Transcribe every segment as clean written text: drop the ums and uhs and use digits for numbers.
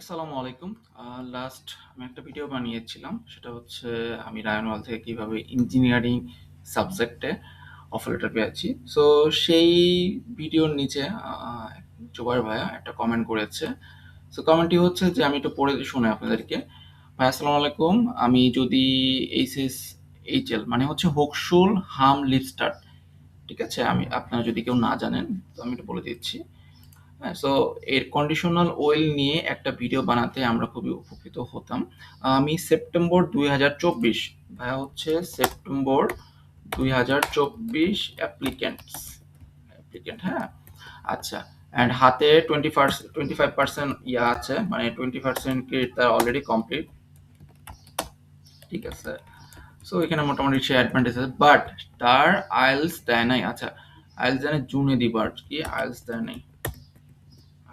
আসসালামু আলাইকুম। লাস্ট আমি একটা ভিডিও বানিয়েছিলাম। সেটা হচ্ছে আমি রায়নওয়াল থেকে কিভাবে ইঞ্জিনিয়ারিং সাবজেক্টে অফার লেটার পেয়েছি। সো সেই ভিডিওর নিচে জুবায়ের ভাইয়া একটা কমেন্ট করেছে। সো কমেন্টটি হচ্ছে যে আমি একটু পড়ে শোনাই আপনাদেরকে। ভাই আসসালামু আলাইকুম। আমি যদি এইচএসএইচএল মানে হচ্ছে হোকশুল হাম লিপস্টার, ঠিক আছে? আপনারা যদি কেউ না জানেন তো আমি একটু বলে দিচ্ছি। হ্যাঁ, সো এর কন্ডিশনাল ওয়েল নিয়ে একটা ভিডিও বানাতে আমরা খুবই উপকৃত হতাম। আমি সেপ্টেম্বর 2024 ভাইয়া হচ্ছে সেপ্টেম্বর 2024 অ্যাপ্লিক্যান্ট, হ্যাঁ? আচ্ছা, অ্যান্ড হাতে 25% ইয়া আছে, মানে 20% ক্রেডিট তার অলরেডি কমপ্লিট, ঠিক আছে? সো এখানে মোটামুটি সে অ্যাডভান্টেজ আছে, বাট তার আইএলস দেয় নাই। আচ্ছা, আইএলস দেয় নাই জুনে দিব আর কি, আইএলস দেয় নাই,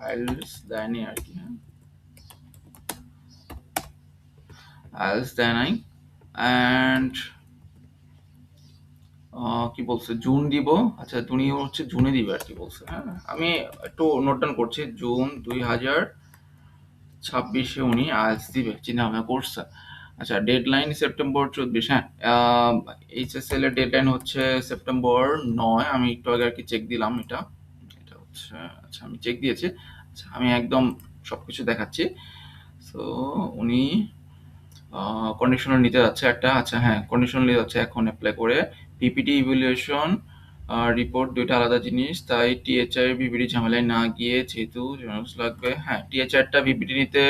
আইএলস দেয়নি আর কি, হ্যাঁ, আইএলস দেয় নাই। অ্যান্ড কি বলছে, জুন দিব। আচ্ছা, তুমি হচ্ছে জুনে দিবে আর কি বলছে, হ্যাঁ। আমি একটু নোট ডাউন করছি, জুন 2026 উনি আইএলস দিবে, চিন্তা ভাবনা করছে। আচ্ছা, ডেডলাইন সেপ্টেম্বর 24, হ্যাঁ। এইচএসএল এর ডেডলাইন হচ্ছে সেপ্টেম্বর 9। আমি একটু আগে আর কি চেক দিলাম এটা, এটা হচ্ছে, আচ্ছা আমি চেক দিয়েছি। আচ্ছা, আমি একদম সবকিছু দেখাচ্ছি। সো উনি কন্ডিশনাল নিতে যাচ্ছে একটা, আচ্ছা হ্যাঁ, কন্ডিশনাল নিতে যাচ্ছে এখন অ্যাপ্লাই করে। পিপিটি ইভ্যালুয়েশন রিপোর্ট দুইটা আলাদা জিনিস, তাই টিএচআর বিপিটি ঝামেলায় না গিয়ে যেহেতু জেনারেলস লাগবে, হ্যাঁ টিএচআরটা বিপিটি নিতে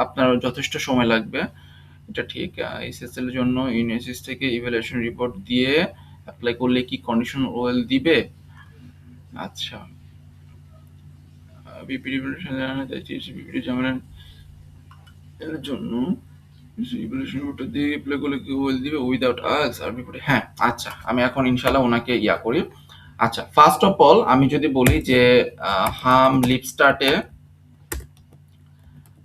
আপনার যথেষ্ট সময় লাগবে, এটা ঠিক। এসএসএল এর জন্য ইউনিভার্সিটি থেকে ইভ্যালুয়েশন রিপোর্ট দিয়ে অ্যাপ্লাই করলে কি কন্ডিশন ওয়েল দিবে? আচ্ছা, বিপিটি ইভ্যালুয়েশন বিপিটি ঝামেলা এর জন্য রিভলিউশন রিপোর্টটা দিয়ে অ্যাপ্লাই করলে কি ওয়েল দিবে উইদাউট আস আর রিপোর্ট, হ্যাঁ। আচ্ছা, আমি এখন ইনশাআল্লাহ ওনাকে ইয়া করি। আচ্ছা, ফার্স্ট অফ অল আমি যদি বলি যে হাম লিপস্টার্টে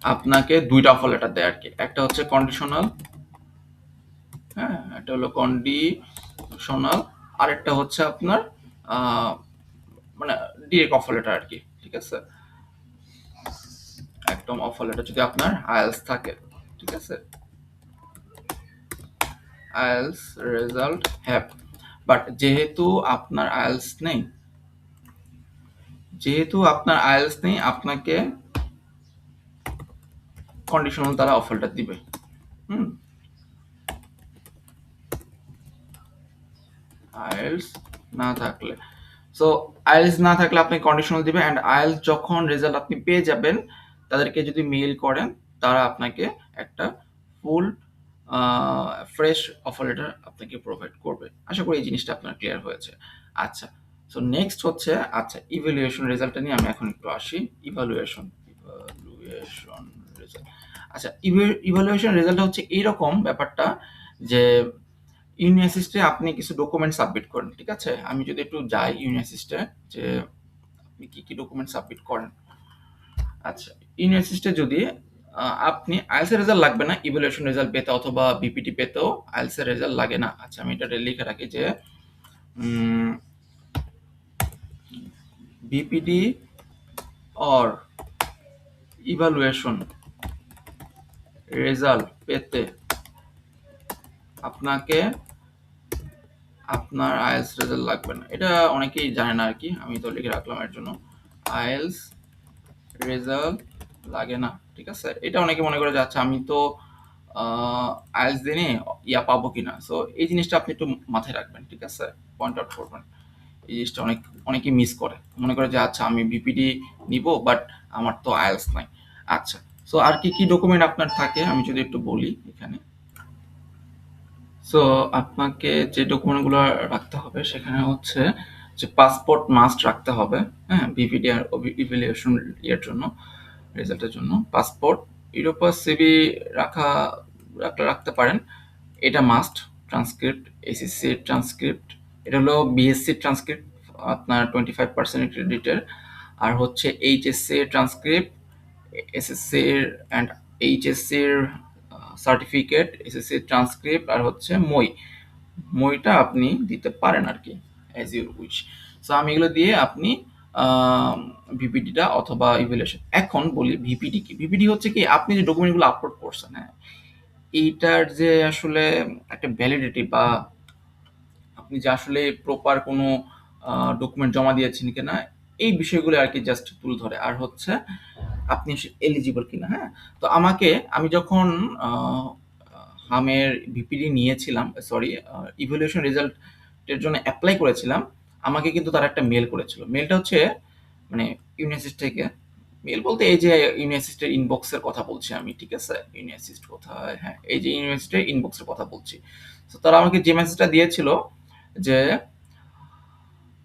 আপনাকে দুইটা অফার লেটার দেয় আর কি, একটা হচ্ছে কন্ডিশনাল, হ্যাঁ, একটা হলো কন্ডিশনাল, আরেকটা হচ্ছে আপনার আহ, মানে ডিরেক্ট অফার লেটার আর কি, ঠিক আছে? একদম অফার লেটার যদি আপনার আইএলস থাকে, ঠিক আছে, আইএলস রেজাল্ট হ্যাভ, বাট যেহেতু আপনার আইএলস নেই, আপনাকে কন্ডিশনাল তারা অফারটা দিবে। হুম, আইএলস না থাকলে, সো আইএলস না থাকলে আপনি কন্ডিশনাল দিবে, অ্যান্ড আইএলস যখন রেজাল্ট আপনি পেয়ে যাবেন তাদেরকে যদি মেইল করেন, তারা আপনাকে একটা ফুল ফ্রেশ অফার লেটার আপনাকে প্রোভাইড করবে। আশা করি এই জিনিসটা আপনার ক্লিয়ার হয়েছে। আচ্ছা, সো নেক্সট হচ্ছে, আচ্ছা ইভ্যালুয়েশন রেজাল্টটা নিয়ে আমি এখন একটু আসি। ইভ্যালুয়েশন রেজাল্ট, আচ্ছা ইভ্যালুয়েশন রেজাল্ট হচ্ছে এইরকম ব্যাপারটা যে ইউনিভার্সিটিতে আপনি কিছু ডকুমেন্ট সাবমিট করেন, ঠিক আছে? আমি যদি একটু যাই ইউনিভার্সিটিতে, যে আপনি কি কি ডকুমেন্ট সাবমিট করেন। আচ্ছা, ইউনিভার্সিটিতে যদি আপনি আইএলটিএস এর রেজাল্ট লাগবে না ইভ্যালুয়েশন রেজাল্ট পেতে, অথবা বিপিটি পেতেও আইএলটিএস এর রেজাল্ট লাগে না। আচ্ছা, আমি এটা লিখে রাখি যে বিপিডি অর ইভ্যালুয়েশন রেজাল্ট পেতে আপনাকে আপনার আইএলটিএস রেজাল্ট লাগবে না। এটা অনেকেই জানে না আর কি, আমি তো লিখে রাখলাম এর জন্য, আইএলটিএস রেজাল্ট লাগে না, ঠিক আছে? এটা অনেকে মনে করে যে আচ্ছা আমি তো আইএলটিএস দিনে ইয়া পাবো কিনা। সো এই জিনিসটা আপনি একটু মাথায় রাখবেন, ঠিক আছে? পয়েন্ট আউট করবেন। এই জিনিসটা অনেকেই মিস করে, মনে করে যে আচ্ছা আমি বিপিডি নিব, বাট আমার তো আইএলটিএস নাই। আচ্ছা, সো আর কি কি ডকুমেন্ট আপনার থাকে আমি যদি একটু বলি এখানে। সো আপনাকে যে ডকুমেন্টগুলো রাখতে হবে সেখানে হচ্ছে যে পাসপোর্ট মাস্ট রাখতে হবে, হ্যাঁ, বিপিডি আর ইভ্যালুয়েশন এর জন্য, রেজাল্টের জন্য পাসপোর্ট, ইউরোপাস সিভি রাখা রাখতে পারেন, এটা মাস্ট। ট্রান্সক্রিপ্ট, এসএসসি ট্রান্সক্রিপ্ট, এটা হলো বিএসসি ট্রান্সক্রিপ্ট, আপনার 25% ক্রেডিটের। আর হচ্ছে এইচএসসি ট্রান্সক্রিপ্ট, এসএসসির অ্যান্ড এইচএসসির সার্টিফিকেট, এসএসসির ট্রান্সক্রিপ্ট, আর হচ্ছে মইটা আপনি দিতে পারেন আর কি, অ্যাজ ইউর উইশ। সো আমি এগুলো দিয়ে আপনি ভিপিটিটা অথবা ইভ্যালুয়েশন। এখন বলি ভিপিটি কি? ভিপিটি হচ্ছে কি আপনি যে ডকুমেন্টগুলো আপলোড করছেন, হ্যাঁ? এইটার যে আসলে একটা ভ্যালিডিটি বা আপনি যে আসলে প্রপার কোনো ডকুমেন্ট জমা দিয়েছেন কিনা এই বিষয়গুলো আরকি জাস্ট তুলে ধরে। আর হচ্ছে আপনি এলিজিবল কিনা, হ্যাঁ? তো আমি যখন আ হামের ভিপিডি নিয়েছিলাম, সরি ইভ্যালুয়েশন রেজাল্ট এর জন্য এপ্লাই করেছিলাম, আমাকে কিন্তু তারা একটা মেইল করেছিল। মেইলটা হচ্ছে মানে ইউনিভার্সিটি থেকে। মেইল বলতে এই যে ইউনিভার্সিটির ইনবক্সের কথা বলছি আমি, ঠিক আছে? ইউনিভার্সিটি কোথায়? হ্যাঁ, এই যে ইউনিভার্সিটির ইনবক্সের কথা বলছি। তো তারা আমাকে যে মেসেজটা দিয়েছিল যে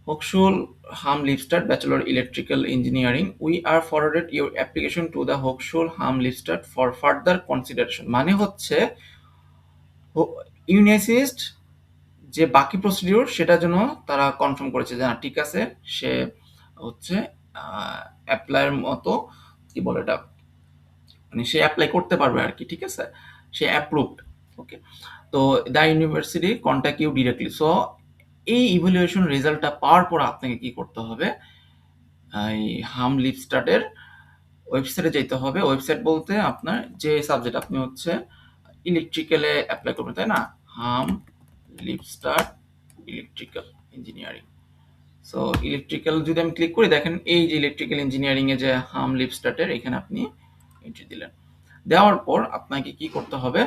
Hochschule Hamm-Lippstadt, Bachelor Electrical Engineering. We are forwarded your application to the Hochschule Hamm-Lippstadt for further consideration. মানে হচ্ছে ইউনিভার্সিস্ট যে বাকি প্রসিডিউর সেটার জন্য তারা কনফার্ম করেছে যে না ঠিক আছে, সে হচ্ছে অ্যাপ্লাইয়ের মতো কি বলে এটা মানে সে অ্যাপ্লাই করতে পারবে আর কি, ঠিক আছে? সে অ্যাপ্রুভড। ওকে, তো the university contact you directly. So এই ইভ্যালুয়েশন রেজাল্টটা পাওয়ার পর আপনাকে কি করতে হবে, এই হাম লিপস্টার্টের ওয়েবসাইটে যেতে হবে। ওয়েবসাইট বলতে আপনার যে সাবজেক্ট আপনি হচ্ছে ইলেকট্রিক্যালে অ্যাপ্লাই করবেন, তাই না? হাম লিপস্টার্ট ইলেকট্রিক্যাল ইঞ্জিনিয়ারিং। সো ইলেকট্রিক্যাল যদি আমি ক্লিক করি, দেখেন এই যে ইলেকট্রিক্যাল ইঞ্জিনিয়ারিং এ যে হাম লিপস্টার্টের এখানে আপনি এন্ট্রি দিলেন। দেওয়ার পর আপনাকে কি করতে হবে,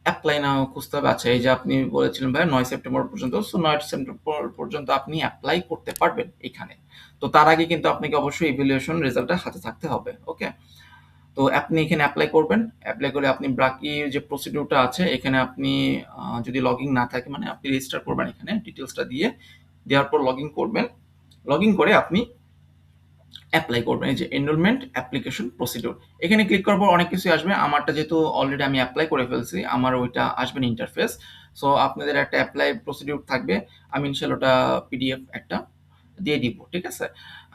অ্যাপ্লাই নাও খুঁজতে হবে। আচ্ছা, এই যে আপনি বলেছিলেন ভাই ৯ সেপ্টেম্বর পর্যন্ত, সো ৯ সেপ্টেম্বর পর্যন্ত আপনি অ্যাপ্লাই করতে পারবেন এখানে। তো তার আগে কিন্তু আপনাকে অবশ্যই ইভ্যালুয়েশন রেজাল্টটা হাতে থাকতে হবে। ওকে, তো আপনি এখানে অ্যাপ্লাই করবেন। অ্যাপ্লাই করে আপনি বাকি যে প্রসিডিউরটা আছে এখানে আপনি যদি লগইন না থাকে মানে আপনি রেজিস্টার করবেন এখানে ডিটেলসটা দিয়ে, দেওয়ার পর লগইন করবেন। লগইন করে আপনি অ্যাপ্লাই করবেন। এই যে এনরোলমেন্ট অ্যাপ্লিকেশন প্রসিডিউর, এখানে ক্লিক করার পর অনেক কিছুই আসবে। আমারটা যেহেতু অলরেডি আমি অ্যাপ্লাই করে ফেলছি, আমার ওইটা আসবে না ইন্টারফেস। সো আপনাদের একটা অ্যাপ্লাই প্রসিডিউর থাকবে, আমি ইনশাল্লাহ ওটা পিডিএফ একটা দিয়ে দিব, ঠিক আছে?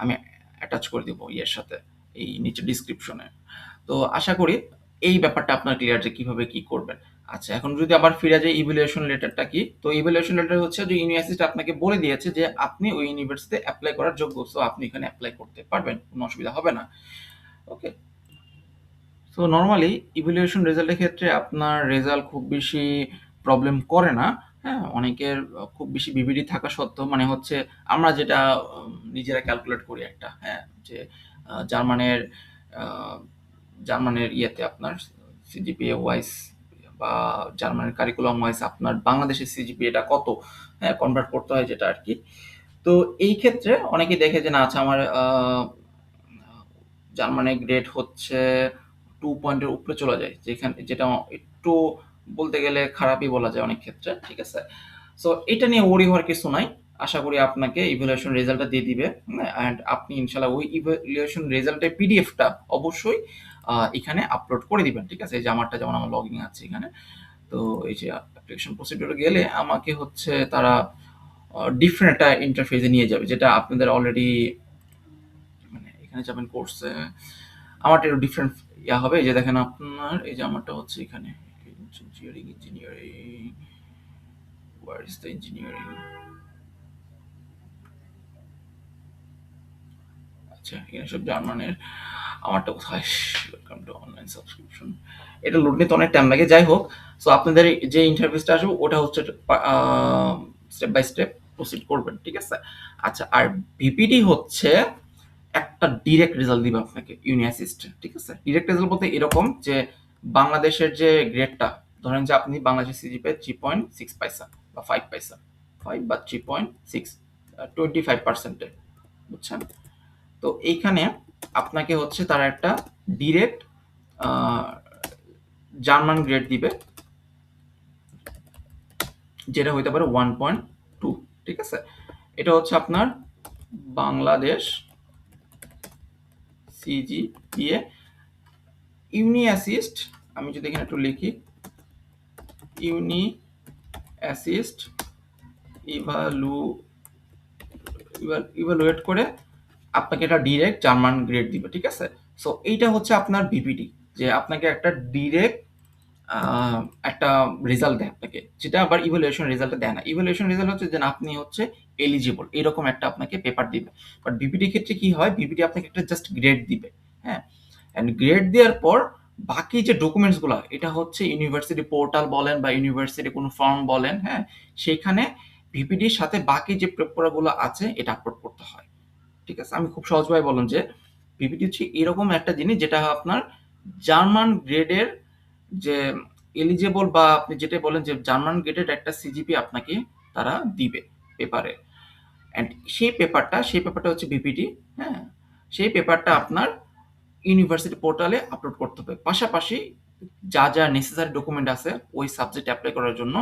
আমি অ্যাটাচ করে দিব ইয়ের সাথে, এই নিচে ডিসক্রিপশনে। তো আশা করি এই ব্যাপারটা আপনার ক্লিয়ার যে কিভাবে কি করবেন। আচ্ছা, এখন যদি আবার ফিরে যাই ইভ্যালুয়েশন লেটারটা কি? তো ইভ্যালুয়েশন লেটার হচ্ছে যে ইউনিভার্সিটি আপনাকে বলে দিয়েছে যে আপনি ওই ইউনিভার্সিটিতে এপ্লাই করার যোগ্য। সো আপনি এখানে এপ্লাই করতে পারবেন, কোনো অসুবিধা হবে না। ওকে, সো নরমালি ইভ্যালুয়েশন রেজাল্টের ক্ষেত্রে আপনার রেজাল্ট খুব বেশি প্রবলেম করে না। হ্যাঁ, অনেকের খুব বেশি বিবিডি থাকা সত্ত্বেও মানে হচ্ছে আমরা যেটা নিজেরা ক্যালকুলেট করি একটা, হ্যাঁ, যে জার্মানের জার্মানের ইয়েতে আপনার সিজিপিএ ওয়াইজ বা জার্মানের কারিকুলাম ওয়াইজ আপনার বাংলাদেশের সিজিপিএটা কত, হ্যাঁ, কনভার্ট করতে হয় যেটা আর কি। তো এই ক্ষেত্রে অনেকেই দেখে যে না আচ্ছা আমার জার্মানির গ্রেড হচ্ছে 2 পয়েন্টের উপরে চলে যায়, যেটা একটু বলতে গেলে খারাপই বলা যায় অনেক ক্ষেত্রে, ঠিক আছে? সো এটা নিয়ে ওরি হওয়ার কিছু নাই। আশা করি আপনাকে ইভ্যালুয়েশন রেজাল্টটা দিয়ে দিবে, অ্যান্ড আপনি ইনশাল্লাহ ওই ইভ্যালুয়েশন রেজাল্টের পিডিএফটা অবশ্যই এখানে আপলোড করে দিবেন, ঠিক আছে? এই যে আমারটা যেমন আমার লগইন আছে এখানে। তো এই যে অ্যাপ্লিকেশন প্রসিডিউরে গেলে আমাকে হচ্ছে তারা ডিফারেন্ট একটা ইন্টারফেসে নিয়ে যাবে, যেটা আপনাদের অলরেডি মানে এখানে যাবেন কোর্সে আমারটা একটু ডিফারেন্ট ইয়া হবে। এই যে দেখেন আপনার এই যে আমারটা হচ্ছে এখানে engineering where is the engineering. আচ্ছা, এখানে সব জার্মানের। আমারটা কোথায়? Welcome to online subscription. এটা লোড নিতে অনেক টাইম লাগে। যাই হোক, সো আপনাদের যে ইন্টারফেসটা আসবে ওটা হচ্ছে স্টেপ বাই স্টেপ প্রসিড করবেন, ঠিক আছে? আচ্ছা, আর ভিপিডি হচ্ছে একটা ডিরেক্ট রেজাল্ট দিবে আপনাকে ইউনিভার্সিটি, ঠিক আছে? ডিরেক্ট রেজাল্ট বলতে এরকম যে বাংলাদেশের যে গ্রেডটা, ধরেন যে আপনি বাংলাদেশের সিজিপিএ 3.6 পাইছেন বা 5 পাইছেন, 5 বা 3.6, 25%, বুঝছেন? তো এইখানে আপনাকে হচ্ছে তারা একটা ডিরেক্ট জার্মান গ্রেড দিবে, যেটা হইতে পারে 1.2, ঠিক আছে? এটা হচ্ছে আপনার বাংলাদেশ সিজিপিএ ইউনি অ্যাসিস্ট। আমি যদি এখানে একটু লিখি ইউনি অ্যাসিস্ট ইভালুয়েট করে আপনাকে এটা ডিরেক্ট জার্মান গ্রেড দিবে, ঠিক আছে? সো এইটা হচ্ছে আপনার ভিপিডি, যে আপনাকে একটা ডিরেক্ট একটা রেজাল্ট দেয় আপনাকে, যেটা আবার ইভ্যালুয়েশন রেজাল্টে দেয় না। ইভ্যালুয়েশন রেজাল্ট হচ্ছে যে আপনি হচ্ছে এলিজিবল এরকম একটা আপনাকে পেপার দিবে। বাট বিপিডির ক্ষেত্রে কি হয়, বিপিডি আপনাকে একটা জাস্ট গ্রেড দিবে, হ্যাঁ? অ্যান্ড গ্রেড দেওয়ার পর বাকি যে ডকুমেন্টসগুলো, এটা হচ্ছে ইউনিভার্সিটি পোর্টাল বলেন বা ইউনিভার্সিটি কোনো ফর্ম বলেন, হ্যাঁ? সেখানে বিপিডির সাথে বাকি যে পেপারগুলো আছে এটা আপলোড করতে হয়। ঠিক আছে? আমি খুব সহজভাবে বললাম যে পিপিটি হচ্ছে এরকম একটা জিনিস যেটা আপনার জার্মান গ্রেডের যে এলিজেবল বা আপনি যেটা বলেন যে জার্মান গ্রেডের একটা সিজিপি আপনাকে তারা দিবে পেপারে। অ্যান্ড সেই পেপারটা হচ্ছে বিপিটি, হ্যাঁ? সেই পেপারটা আপনার ইউনিভার্সিটি পোর্টালে আপলোড করতে হবে। পাশাপাশি যা নেসেসারি ডকুমেন্ট আছে ওই সাবজেক্ট অ্যাপ্লাই করার জন্য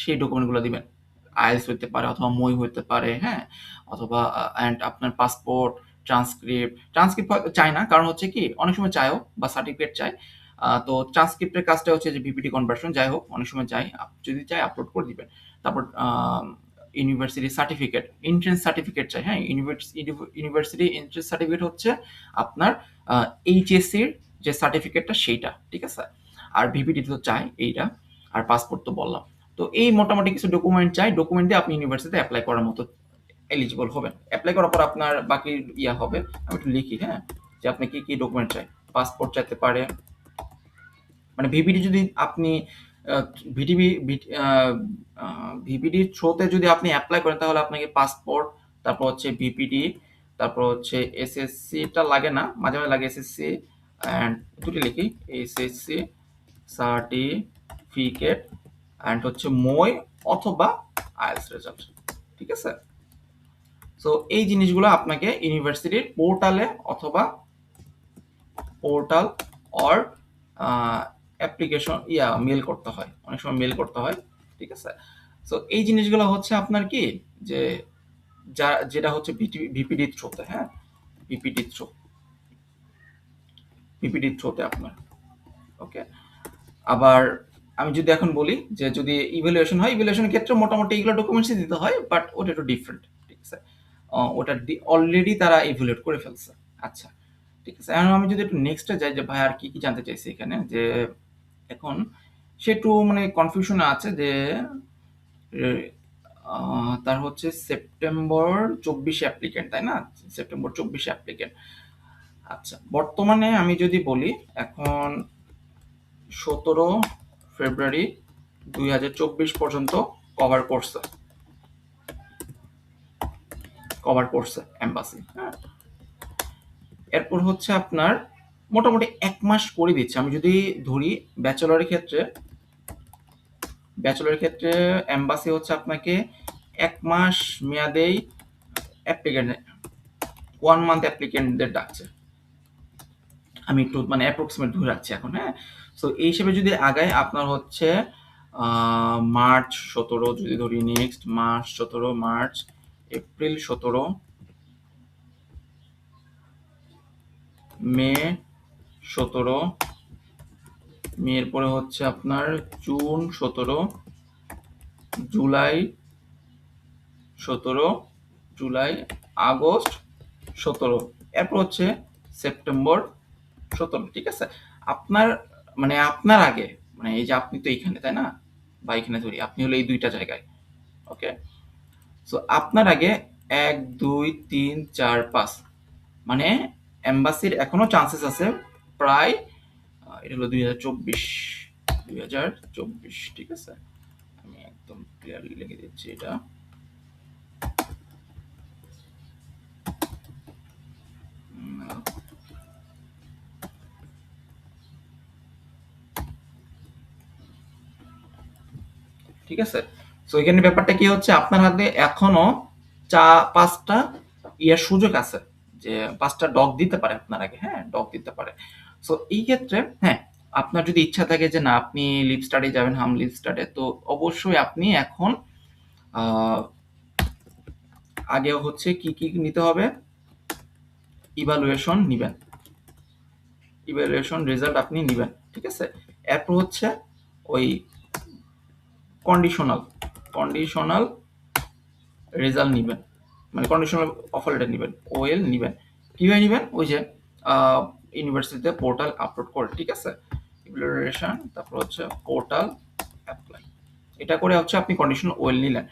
সেই ডকুমেন্টগুলো দিবেন। আইএলটিএস হইতে পারে অথবা মই হইতে পারে, হ্যাঁ? অথবা অ্যান্ড আপনার পাসপোর্ট, ট্রান্সক্রিপ্ট হয়তো চায় না। কারণ হচ্ছে কি অনেক সময় চায়ও বা সার্টিফিকেট চায়। তো ট্রান্সক্রিপ্টের কাজটা হচ্ছে যে বিপিটি কনভার্সন, যাই হোক অনেক সময় চায়। যদি চায় আপলোড করে দিবেন। তারপর ইউনিভার্সিটি সার্টিফিকেট, এন্ট্রান্স সার্টিফিকেট চাই, হ্যাঁ? ইউনিভার্সিটি এন্ট্রান্স সার্টিফিকেট হচ্ছে আপনার এইচএসসির যে সার্টিফিকেটটা সেইটা, ঠিক আছে? আর ভিপিটি তো চাই এইটা, আর পাসপোর্ট তো বললাম। তো এই মোটামুটি কিছু ডকুমেন্ট চাই, ডকুমেন্ট দিয়ে আপনি ইউনিভার্সিটিতে অ্যাপ্লাই করার মতো এলিজিবল হবেন। অ্যাপ্লাই করার পর আপনার বাকি ইয়া হবে, আমি একটু লিখি, হ্যাঁ? যে আপনি কি ডকুমেন্ট চাই। পাসপোর্ট চাইতে পারে, মানে ভিপিডি যদি আপনি ভিটিভি ভিপিডির থ্রোতে যদি আপনি অ্যাপ্লাই করেন তাহলে আপনাকে পাসপোর্ট, তারপর হচ্ছে ভিপিডি, তারপর হচ্ছে এসএসসিটা লাগে না, মাঝে মাঝে লাগে এসএসসি, অ্যান্ড দুটি লিখি এসএসসি সার্টিফিকেট অ্যান্ড হচ্ছে মই অথবা আইএলটিএস রেজাল্ট, ঠিক আছে? সো এই জিনিসগুলো আপনাকে ইউনিভার্সিটির পোর্টালে অথবা পোর্টাল অর অ্যাপ্লিকেশন মেল করতে হয়, অনেক সময় মেল করতে হয়, ঠিক আছে? সো এই জিনিসগুলো হচ্ছে আপনার কি যে যেটা হচ্ছে ভিপিডি থ্রোতে, হ্যাঁ? ভিপিডি থ্রোতে আপনার, ওকে? আবার আমি যদি এখন বলি যে যদি ইভ্যালুয়েশন হয়, ইভ্যালুয়েশনের ক্ষেত্রে মোটামুটি এগুলো ডকুমেন্টসই দিতে হয়, বাট ওটা একটু ডিফারেন্ট, ঠিক আছে? ওটা অলরেডি তারা ইভ্যালুয়েট করে ফেলছে। আচ্ছা, ঠিক আছে। এখন আমি যদি একটু নেক্সটে যাই যে ভাই আর কি জানতে চাইছি এখানে, যে এখন সে একটু মানে কনফিউশনে আছে যে তার হচ্ছে সেপ্টেম্বর 24 অ্যাপ্লিকেন্ট, তাই না? September 24 applicant. আচ্ছা, বর্তমানে আমি যদি বলি এখন 17 ফেব্রুয়ারি 2024 পর্যন্ত কভার করছে এম্বাসি, হ্যাঁ? এরপর হচ্ছে আপনার মোটামুটি 1 মাস করে দিচ্ছে। আমি যদি ধরি ব্যাচেলরের ক্ষেত্রে এম্বাসি হচ্ছে আপনাকে 1 মাস মেয়াদেই অ্যাপ্লিকেন্ট 1 মান্থ অ্যাপ্লিকেন্টদের ডাকছে। আমি একটু মানে অ্যাপ্রক্সিমেট ধরে রাখছি এখন, হ্যাঁ? সো এই হিসেবে যদি আগায় আপনার হচ্ছে মার্চ 17 যদি ধরি, নেক্সট মার্চ 17, মার্চ, এপ্রিল 17, মে 17, মের পরে হচ্ছে আপনার জুন 17, জুলাই 17, আগস্ট 17, এরপর হচ্ছে সেপ্টেম্বর 17, ঠিক আছে? আপনার মানে আপনার আগে, মানে এই যে আপনি তো এইখানে, তাই না? বা এখানে ধরি আপনি হলো এই 2টা জায়গায়, ওকে? সো আপনার আগে 1, 2, 3, 4, 5 মানে এম্বাসির এখনো চান্সেস আছে প্রায় এটা হলো 2024, ঠিক আছে? আমি একদম ক্লিয়ারলি লিখে দিচ্ছি এটা। ঠিক আছে? সো এখানে ব্যাপারটা কি হচ্ছে, আপনার হাতে এখনো 5টা ইয়ার সুযোগ আছে যে 5টা ডক দিতে পারে আপনার আগে, হ্যাঁ? ডক দিতে পারে। সো এই ক্ষেত্রে হ্যাঁ, আপনার যদি ইচ্ছা থাকে যে না আপনি লিভ স্টাডি যাবেন, হাম লিভ স্টাডি, তো অবশ্যই আপনি এখন আগে হচ্ছে কি নিতে হবে, ইভালুয়েশন নিবেন, ইভালুয়েশন রেজাল্ট আপনি নিবেন, ঠিক আছে? এরপর হচ্ছে ওই কন্ডিশনাল রেজাল্ট নিবেন, মানে কন্ডিশনাল অফার লেটার নিবেন, ওএল নিবেন। কিভাবে নিবেন? ওই যে ইউনিভার্সিটিতে পোর্টাল আপলোড করে, ঠিক আছে? ইভালুয়েশন, তারপর হচ্ছে পোর্টাল অ্যাপ্লাই, এটা করে হচ্ছে আপনি কন্ডিশনাল ওএল নিলেন।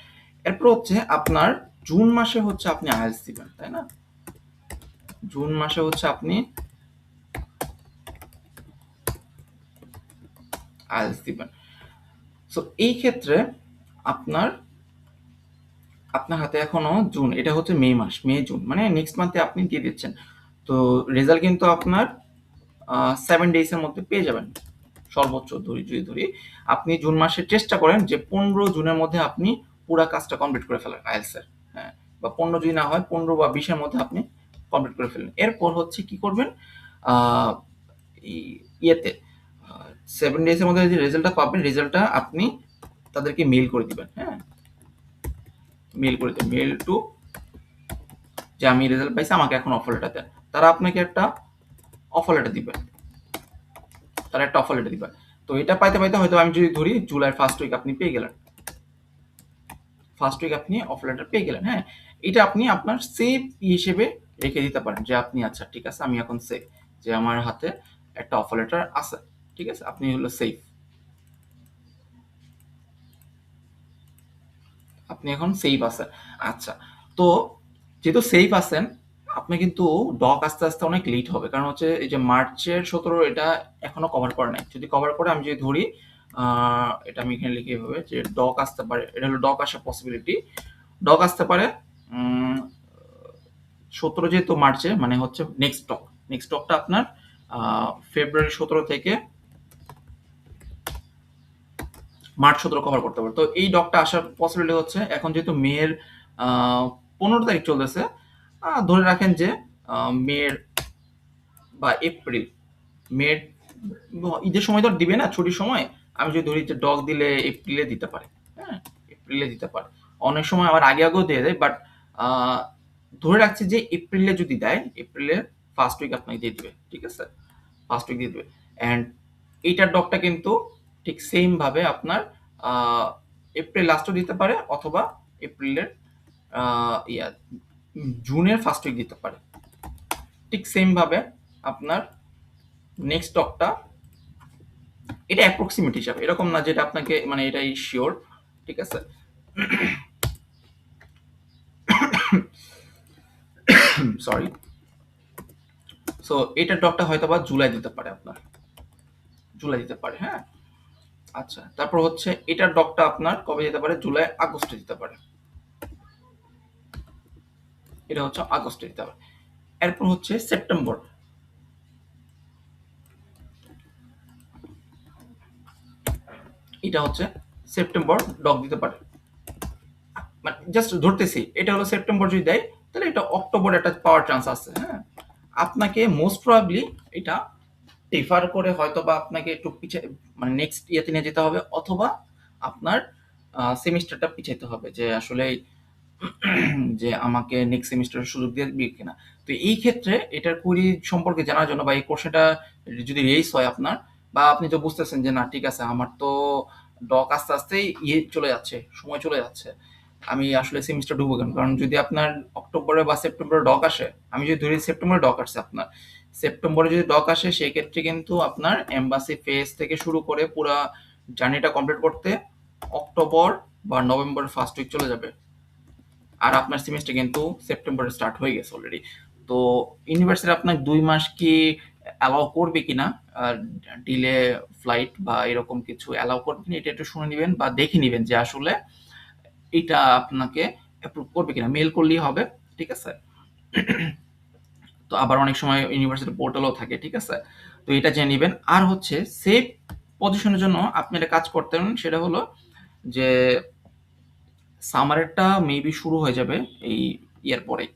এরপর হচ্ছে আপনার জুন মাসে হচ্ছে আপনি আইএলটিএস দিবেন, তাই না? জুন মাসে হচ্ছে আপনি আইএলটিএস দিবেন। সো এই ক্ষেত্রে আপনার আপনার হাতে এখনো জুন, এটা হচ্ছে মে মাস, মে জুন মানে নেক্সট মান্থে আপনি দিয়ে দিচ্ছেন। তো রেজাল্ট কিন্তু আপনার 7 ডেজ এর মধ্যে পেয়ে যাবেন সর্বোচ্চ যদি আপনি জুন মাসে চেষ্টা করেন যে 15 জুনের মধ্যে আপনি পুরা কাজটা কমপ্লিট করে ফেলেন আইএলটিএস এর, হ্যাঁ, বা 15 যদি না হয় 15 বা 20 এর মধ্যে আপনি কমপ্লিট করে ফেলেন। এরপর হচ্ছে কি করবেন, আহ, ইয়েতে 7 ডেজ এর মধ্যে যে রেজাল্টটা পাবেন, রেজাল্টটা আপনি তাদেরকে মেইল করে দিবেন, হ্যাঁ, মেইল করে দিবেন, মেইল টু যে আমি রেজাল্ট পাইছি, আমাকে এখন অফার লেটার দেন। তারা আপনাকে একটা অফার লেটার দিবে, তারা একটা অফার লেটার দিবে। তো এটা পাইতে পাইতে হয়তো আমি যদি ধরি জুলাইয়ের ফার্স্ট উইক আপনি পেয়ে গেলেন, ফার্স্ট উইক আপনি অফার লেটার পেয়ে গেলেন, হ্যাঁ। এটা আপনি আপনার সেভ হিসেবে রেখে দিতে পারেন যে আপনি আচ্ছা ঠিক আছে আমি এখন সেভ, যে আমার হাতে একটা অফার লেটার আছে, ঠিক আছে, আপনি হলো সেভ, আপনি এখন সেভ আছেন। আচ্ছা, তো যেহেতু সেভ আছেন, আপনি কিন্তু ডক আস্তে আস্তে অনেক লেট হবে, কারণ হচ্ছে এই যে মার্চের 17 এটা এখনো কভার করে নাই। যদি কভার করে, আমি যদি ধরি এটা আমি এখানে লিখে এভাবে যে ডক আসতে পারে, এটা হলো ডক আসার পসিবিলিটি, ডক আসতে পারে 17 যেহেতু মার্চে মানে হচ্ছে নেক্সট ডক, নেক্সট ডকটা আপনার ফেব্রুয়ারি 17 থেকে মার্চ 17 কভার করতে পারে। তো এই ডকটা আসার পসিবিলিটি হচ্ছে এখন যেহেতু মেয়ের 15 তারিখ চলতেছে, ধরে রাখেন যে মেয়ের বা এপ্রিল, মেয়ের ঈদের সময় তো আর দিবে না, ছুটির সময়। আমি যদি ধরি যে ডক দিলে এপ্রিলে দিতে পারে, হ্যাঁ, এপ্রিলে দিতে পারে। অনেক সময় আবার আগে আগেও দিয়ে দেয়, বাট ধরে রাখছি যে এপ্রিলে যদি দেয়, এপ্রিলের ফার্স্ট উইক আপনাকে দিয়ে দিবে, ঠিক আছে, ফার্স্ট উইক দিয়ে দিবে। অ্যান্ড এইটার ডকটা কিন্তু ঠিক সেম ভাবে আপনার এপ্রিল লাস্টও দিতে পারে, অথবা এপ্রিলের ইয়া জুনের ফার্স্ট উইক দিতে পারে। ঠিক সেম ভাবে আপনার নেক্সট ডকটা, এটা অ্যাপ্রক্সিমেট হিসাবে, এরকম না যেটা আপনাকে মানে এটাই শিওর, ঠিক আছে। সরি। সো এটার ডকটা হয়তো বা জুলাই দিতে পারে আপনার, জুলাই দিতে পারে, হ্যাঁ। আচ্ছা, তারপর হচ্ছে এটার ডকটা আপনার কবে দিতে পারে, জুলাই আগস্টে দিতে পারে, এটা হচ্ছে আগস্টে দিতে পারে। এরপর হচ্ছে সেপ্টেম্বর, এটা হচ্ছে সেপ্টেম্বর ডক দিতে পারে, মানে জাস্ট ধরতেছি এটা হলো সেপ্টেম্বর যদি দেয়, তাহলে এটা অক্টোবর একটা পাওয়ার চান্স আছে, হ্যাঁ। আপনাকে মোস্ট প্রবাবলি এটা ডিফার করে হয়তো বা আপনাকে একটু পিছিয়ে মানে নেক্সট ইয়েতে নিয়ে যেতে হবে, অথবা আপনার সেমিস্টারটা পিছাইতে হবে, যে আসলে যে আমাকে নেক্সট সেমিস্টারের সুযোগ দিয়ে দিবে কিনা। তো এই ক্ষেত্রে এটার কুইরি সম্পর্কে জানার জন্য বা এই কোশ্চেনটা যদি রেইজ হয় আপনার, বা আপনি তো বুঝতেছেন যে না ঠিক আছে আমার তো ডক আস্তে আস্তে ইয়ে চলে যাচ্ছে, সময় চলে যাচ্ছে, আমি আসলে সেমিস্টার ঢুকবো কেন, কারণ যদি আপনার অক্টোবরে বা সেপ্টেম্বরে ডক আসে, আমি যদি ধরি সেপ্টেম্বরে ডক আসছে আপনার, সেপ্টেম্বরে যদি ডক আসে সেক্ষেত্রে কিন্তু আপনার এম্বাসি ফেজ থেকে শুরু করে পুরা জার্নিটা কমপ্লিট করতে অক্টোবর বা নভেম্বর ফার্স্ট উইক চলে যাবে, আর আপনার সেমিস্টার কিন্তু সেপ্টেম্বরে স্টার্ট হয়ে গেছে অলরেডি। তো ইউনিভার্সিটি আপনার 2 মাস কি অ্যালাউ করবে কিনা, ডিলে ফ্লাইট বা এরকম কিছু অ্যালাউ করবে কিনা, এটা একটু শুনে নিবেন বা দেখে নিবেন যে আসলে এটা আপনাকে অ্যাপ্রুভ করবে কিনা, মেল করলেই হবে, ঠিক আছে। তো আবার অনেক সময় ইউনিভার্সিটি পোর্টালও থাকে, ঠিক আছে। তো এটা জেনে নিবেন। আর হচ্ছে সেফ পজিশনের জন্য আপনি একটা কাজ করতে পারেন, সেটা হলো যে সামারেরটা মেবি শুরু হয়ে যাবে এই ইয়ার পরেই,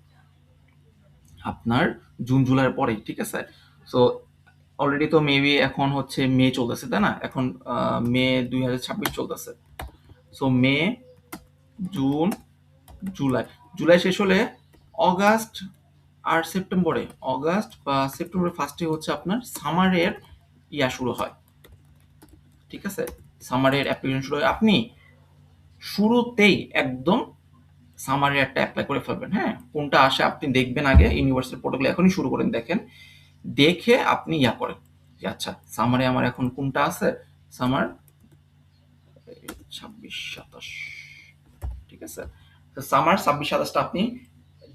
আপনার জুন জুলাইয়ের পরেই, ঠিক আছে। সো অলরেডি তো মেবি এখন হচ্ছে মে চলতেছে, তাই না, এখন মে 2026 চলতেছে। সো মে, জুন, জুলাই, জুলাই শেষ হলে অগাস্ট আর সেপ্টেম্বরে, অগাস্ট বা সেপ্টেম্বরের ফার্স্টে হচ্ছে আপনার সামারের ইয়া শুরু হয়, ঠিক আছে, সামারের অ্যাপ্লিকেশন শুরু হয়। আপনি শুরুতেই একদম সামারি একটা এপ্লাই করে ফেলবেন, হ্যাঁ, কোনটা আসে আপনি দেখবেন আগে, ইউনিভার্সিটি পোর্টালে এখনই শুরু করেন, দেখেন, দেখে আপনি ইয়া করেন যে আচ্ছা সামারে আমার এখন কোনটা আছে, সামার 26 27, ঠিক আছে, তো সামার 26-27টা আপনি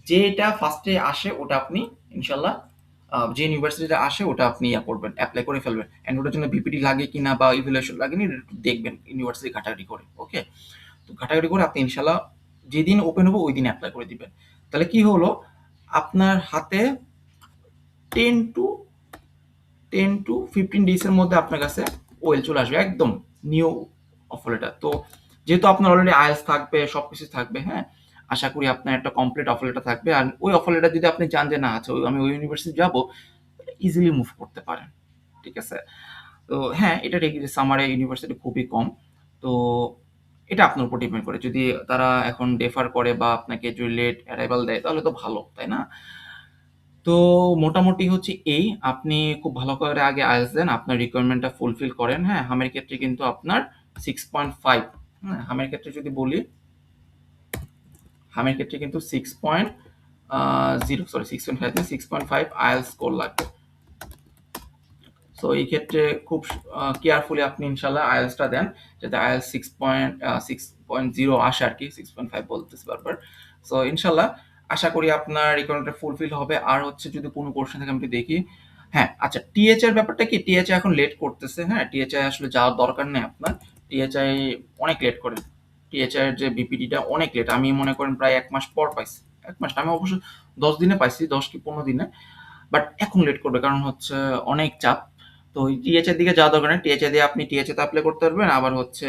যেটা ফার্স্টে আসে ওটা আপনি ইনশাল্লাহ যে ইউনিভার্সিটিতে আসে ওটা আপনি ইয়া করবেন, অ্যাপ্লাই করে ফেলবেন। অ্যান্ড ওটার জন্য বিপিডি লাগে কিনা বা ইভ্যালুয়েশন লাগে নি দেখবেন ইউনিভার্সিটি ঘাটাঘাটি করে। ওকে, তো ঘাটাঘাটি করে আপনি ইনশাল্লাহ যেদিন ওপেন হবে ওই দিন অ্যাপ্লাই করে দিবেন। তাহলে কি হলো, আপনার হাতে 10 to 15 ডেজ এর মধ্যে আপনার কাছে ওয়েল চলে আসবে, একদম নিউ অফার লেটার। তো যেহেতু আপনার অলরেডি আইএলস থাকবে, সবকিছু থাকবে, হ্যাঁ, আশা করি আপনার একটা কমপ্লিট অফার লেটার থাকবে। আর ওই অফার লেটার যদি আপনি জান যে না আচ্ছা আমি ওই ইউনিভার্সিটি যাবো, ইজিলি মুভ করতে পারেন। ঠিক আছে, তো হ্যাঁ এটা ঠিকই যে সামারে ইউনিভার্সিটি খুবই কম। তো এটা আপনার উপর ডিপেন্ড করে, যদি তারা এখন ডেফার করে বা আপনাকে যদি লেট অ্যারাইভাল দেয় তাহলে তো ভালো, তাই না? তো মোটামুটি হচ্ছে এই, আপনি খুব ভালো করে আগে আইএলটিএস দেন, আপনার রিকোয়ারমেন্টটা ফুলফিল করেন। হ্যাঁ, হামের ক্ষেত্রে কিন্তু আপনার 6.5, হ্যাঁ হামের ক্ষেত্রে যদি বলি, হামের ক্ষেত্রে কিন্তু 6.5 আইএলটিএস স্কোর লাগবে। সো এই ক্ষেত্রে খুব কেয়ারফুলি আপনি ইনশাল্লাহ আইএলটিএসটা দেন, যাতে আইএলটিএস 6.0 আসে আর কি, 6.5 বলতেছি বারবার। সো ইনশাল্লাহ আশা করি আপনার রিকোয়ারমেন্টটা ফুলফিল হবে। আর হচ্ছে যদি কোনো কোশ্চেন থাকে আমি একটু দেখি। হ্যাঁ আচ্ছা, টিএচআই এর ব্যাপারটা কি, টিএচআই এখন লেট করতেছে। হ্যাঁ, টিএচআই আসলে যাওয়ার দরকার নেই আপনার, টিএচআই অনেক লেট করে। টিএচআই এর যে বিপিডিটা অনেক লেট, আমি মনে করেন প্রায় 1 মাস পর পাইছি। 1 মাস আমি অবশ্য 10 দিনে পাইছি, 10 কি 15 দিনে, বাট এখন লেট করবে কারণ হচ্ছে অনেক চাপ। তো টিএচএ দিকে যাওয়া দরকার নেই, টিএচএ দিয়ে আপনি টিএচএ তে অ্যাপ্লাই করতে পারবেন, আবার হচ্ছে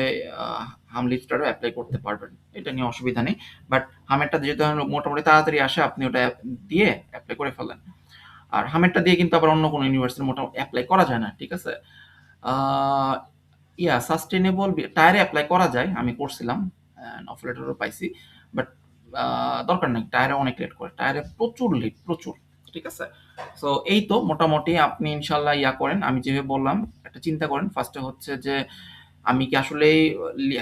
হামলিস্টারও অ্যাপ্লাই করতে পারবেন, এটা নিয়ে অসুবিধা নেই। বাট হামেরটা যেহেতু মোটামুটি তাড়াতাড়ি আসে, আপনি ওটা দিয়ে অ্যাপ্লাই করে ফেলেন। আর হামেরটা দিয়ে কিন্তু আবার অন্য কোনো ইউনিভার্সিটি মোটামুটি অ্যাপ্লাই করা যায় না, ঠিক আছে? আহ, সাস্টেনেবল টায়ারে অ্যাপ্লাই করা যায়, আমি করছিলাম, অফার লেটারও পাইছি। বাট দরকার নেই, টায়ারে অনেক লেট করে, টায়ারে প্রচুর লেট, প্রচুর। ঠিক আছে, সো এই তো মোটামুটি আপনি ইনশাল্লাহ ইয়া করেন, আমি যেভাবে বললাম একটা চিন্তা করেন। ফার্স্টে হচ্ছে যে আমি কি আসলে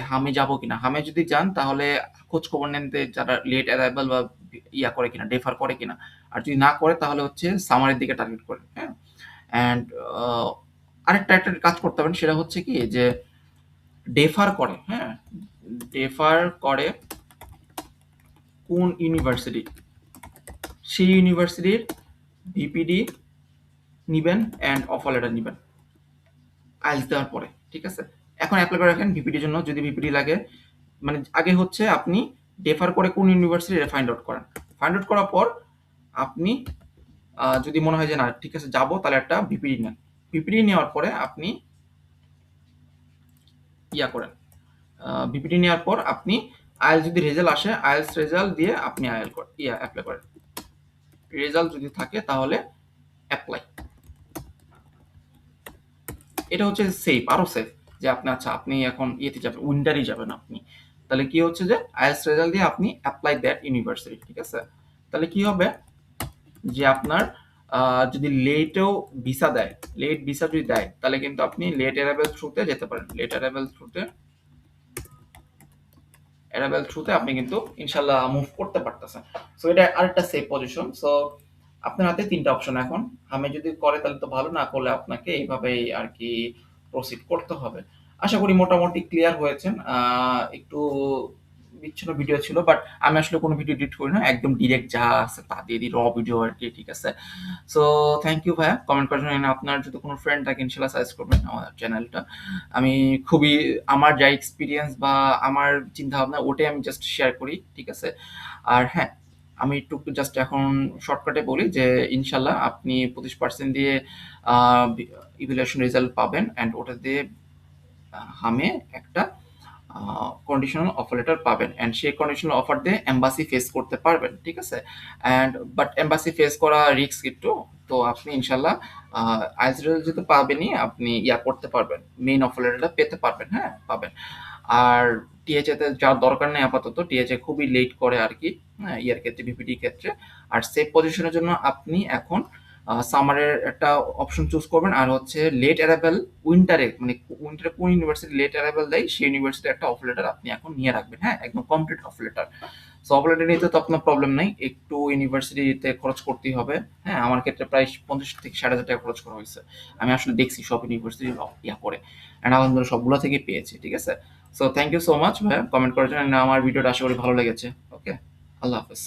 হামে যাব কিনা, হামে যদি যান তাহলে খোঁজ খবর নেন যে যারা লেট অ্যারাইভাল বা ইয়া করে কিনা, ডেফার করে কিনা। আর যদি না করে তাহলে হচ্ছে সামারের দিকে টার্গেট করেন। হ্যাঁ, অ্যান্ড আরেকটা একটা কাজ করতে পারেন, সেটা হচ্ছে কি যে ডেফার করে, হ্যাঁ ডেফার করে কোন ইউনিভার্সিটি, সেই ইউনিভার্সিটির বিপিডি নিবেন অ্যান্ড অফার লেটার নিবেন আইএলটিএস দেওয়ার পরে। ঠিক আছে, এখন অ্যাপ্লাই করে রাখেন বিপিডির জন্য, যদি বিপিডি লাগে। মানে আগে হচ্ছে আপনি ডেফার করে কোন ইউনিভার্সিটি এটা ফাইন্ড আউট করেন। ফাইন্ড আউট করার পর আপনি যদি মনে হয় যে না ঠিক আছে যাবো, তাহলে একটা বিপিডি নেন। বিপিডি নেওয়ার পরে আপনি ইয়া করেন, বিপিডি নেওয়ার পর আপনি আইএলটিএস যদি রেজাল্ট আসে, আইএলটিএস রেজাল্ট দিয়ে আপনি অ্যাপ্লাই করেন। রেজাল্ট যদি থাকে তাহলে অ্যাপ্লাই। এটা হচ্ছে সেফ, আরো সেফ, যে আপনি আচ্ছা আপনি এখন ইয়েতে যাবেন, উইন্টারই যাবেন আপনি, তাহলে কি হচ্ছে যে আইএলটিএস রেজাল্ট দিয়ে আপনি অ্যাপ্লাই দ্যাট ইউনিভার্সিটি। ঠিক আছে, তাহলে কি হবে যে আপনার যদি লেটেও ভিসা দেয়, লেট ভিসা যদি দেয় তাহলে কিন্তু আপনি লেট অ্যারাইভাল থ্রুতে যেতে পারেন। লেট অ্যারাইভাল থ্রুতে আপনি কিন্তু ইনশাল্লাহ মুভ করতে পারতেছেন। সো এটা আরেকটা সেফ পজিশন। সো আপনার হাতে 3টা অপশন এখন, আমি যদি করে তাহলে তো ভালো, না করলে আপনাকে এইভাবেই আর কি প্রসিড করতে হবে। আশা করি মোটামুটি ক্লিয়ার হয়েছেন। একটু বিচ্ছিন্ন ভিডিও ছিল, বাট আমি আসলে কোনো ভিডিও এডিট করি না, একদম ডিরেক্ট যা আছে তা দিয়ে দিই, র ভিডিও আর কি। ঠিক আছে, সো থ্যাংক ইউ ভাইয়া কমেন্ট করার জন্য। আপনার যদি কোনো ফ্রেন্ড থাকে ইনশাল্লাহ সাজেস্ট করবেন আমার চ্যানেলটা। আমি খুবই আমার যা এক্সপিরিয়েন্স বা আমার চিন্তা ভাবনা ওটাই আমি জাস্ট শেয়ার করি। ঠিক আছে, আর হ্যাঁ আমি একটু জাস্ট এখন শর্টকাটে বলি যে ইনশাল্লাহ আপনি 25% দিয়ে ইভ্যালুয়েশন রেজাল্ট পাবেন, অ্যান্ড ওটা দিয়ে হামে একটা কন্ডিশনাল অফার লেটার পাবেন, অ্যান্ড সেই কন্ডিশনাল অফার দিয়ে এম্বাসি ফেস করতে পারবেন। ঠিক আছে, অ্যান্ড বাট এম্বাসি ফেস করা রিস্ক একটু। তো আপনি ইনশাল্লাহ আইএলটিএস যেহেতু পাবেনই, আপনি ইয়া করতে পারবেন, মেইন অফার লেটারটা পেতে পারবেন, হ্যাঁ পাবেন। আর টিএচএ তে যাওয়ার দরকার নেই আপাতত, টিএচএ খুবই লেট করে আর কি, হ্যাঁ ইয়ার ক্ষেত্রে, বিপিডি ক্ষেত্রে। আর সেফ পজিশনের জন্য আপনি এখন সামারের একটা অপশন চুজ করবেন, আর হচ্ছে লেট অ্যারাইভাল উইন্টারে, মানে উইন্টারে কোন ইউনিভার্সিটি লেট অ্যারাইভাল দেয় সেই ইউনিভার্সিটি একটা অফার লেটার আপনি এখন নিয়ে রাখবেন। হ্যাঁ, একদম complete offer letter. So offer letter নিতে তো আপনার প্রবলেম নাই, একটু ইউনিভার্সিটিতে খরচ করতেই হবে। হ্যাঁ, আমার ক্ষেত্রে প্রায় 50 থেকে 60,000 টাকা খরচ করা হয়েছে। আমি আসলে দেখছি সব ইউনিভার্সিটি ইয়া করে, অ্যান্ড আলহামদুলিল্লাহ সবগুলো থেকে পেয়েছি। ঠিক আছে, so thank you so much ভাইয়া কমেন্ট করার জন্য। আমার ভিডিওটা আশা করি ভালো লেগেছে। ওকে? আল্লাহ হাফেজ।